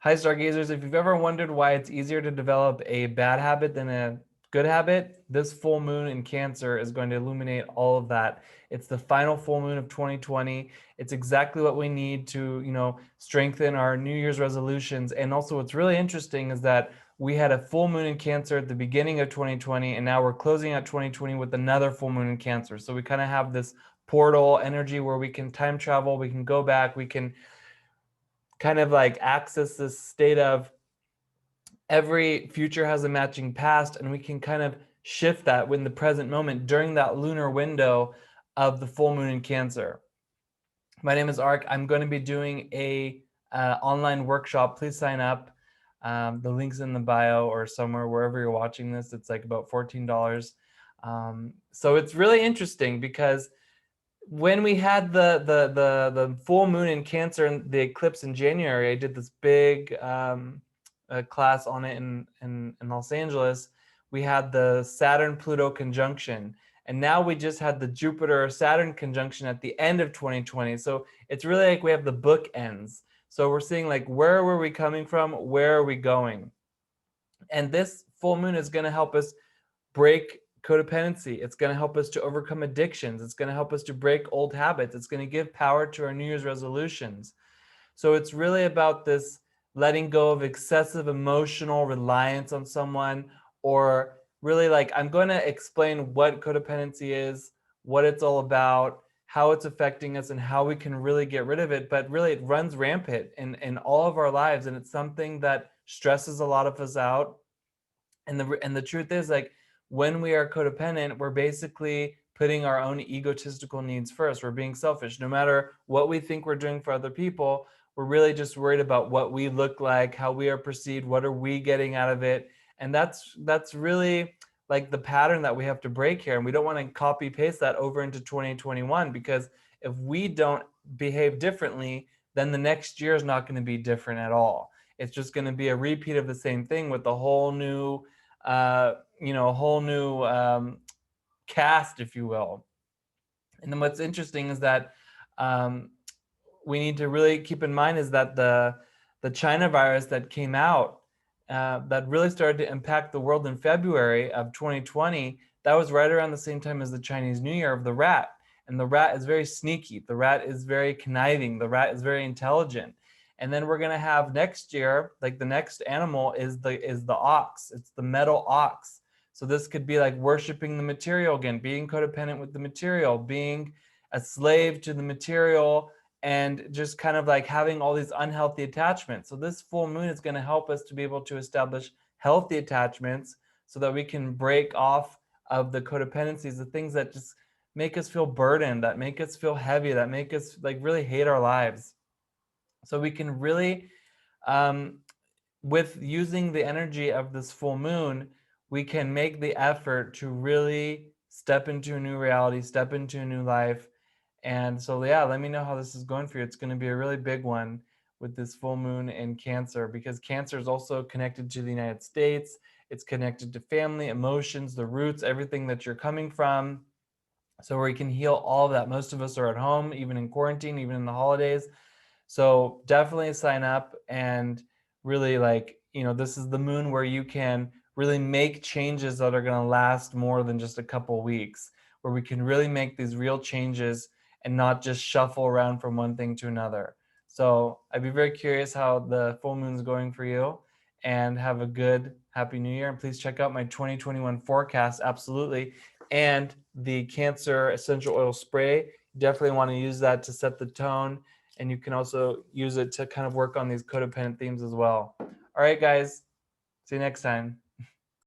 Hi, Stargazers. If you've ever wondered why it's easier to develop a bad habit than a good habit, this full moon in Cancer is going to illuminate all of that. It's the final full moon of 2020. It's exactly what we need to, strengthen our New Year's resolutions. And also, what's really interesting is that we had a full moon in Cancer at the beginning of 2020, and now we're closing out 2020 with another full moon in Cancer. So we kind of have this portal energy where we can time travel, we can go back, we can kind of like access this state of every future has a matching past, and we can kind of shift that in the present moment during that lunar window of the full moon in Cancer. My name is Ark. I'm going to be doing a online workshop. Please sign up. The link's in the bio or somewhere wherever you're watching this. It's like about $14. So it's really interesting because when we had the full moon in Cancer and the eclipse in January, I did this big class on it in Los Angeles. We had the Saturn-Pluto conjunction, and now we just had the Jupiter-Saturn conjunction at the end of 2020. So it's really like we have the bookends. So we're seeing like, where were we coming from? Where are we going? And this full moon is going to help us break codependency. It's going to help us to overcome addictions. It's going to help us to break old habits. It's going to give power to our New Year's resolutions. So it's really about this letting go of excessive emotional reliance on someone, or really like, I'm going to explain what codependency is, what it's all about, how it's affecting us, and how we can really get rid of it. But really, it runs rampant in all of our lives, and it's something that stresses a lot of us out. And the truth is, like, when we are codependent, we're basically putting our own egotistical needs first. We're being selfish. No matter what we think we're doing for other people, we're really just worried about what we look like, how we are perceived, what are we getting out of it. And that's really like the pattern that we have to break here. And we don't want to copy paste that over into 2021, because if we don't behave differently, then the next year is not going to be different at all. It's just going to be a repeat of the same thing with a whole new a whole new cast, if you will. And then what's interesting is that we need to really keep in mind is that the China virus that came out that really started to impact the world in February of 2020, that was right around the same time as the Chinese New Year of the rat. And the rat is very sneaky. The rat is very conniving. The rat is very intelligent. And then we're going to have next year, like the next animal is the ox. It's the metal ox. So this could be like worshiping the material again, being codependent with the material, being a slave to the material, and just kind of like having all these unhealthy attachments. So this full moon is going to help us to be able to establish healthy attachments so that we can break off of the codependencies, the things that just make us feel burdened, that make us feel heavy, that make us like really hate our lives. So we can really, with using the energy of this full moon, we can make the effort to really step into a new reality, step into a new life. And so, yeah, let me know how this is going for you. It's going to be a really big one with this full moon in Cancer, because Cancer is also connected to the United States. It's connected to family, emotions, the roots, everything that you're coming from. So we can heal all of that. Most of us are at home, even in quarantine, even in the holidays. So definitely sign up and really, like, this is the moon where you can really make changes that are going to last more than just a couple weeks, where we can really make these real changes and not just shuffle around from one thing to another. So I'd be very curious how the full moon is going for you, and have a good, happy new year. And please check out my 2021 forecast, absolutely. And the Cancer essential oil spray. You definitely want to use that to set the tone. And you can also use it to kind of work on these codependent themes as well. All right, guys. See you next time.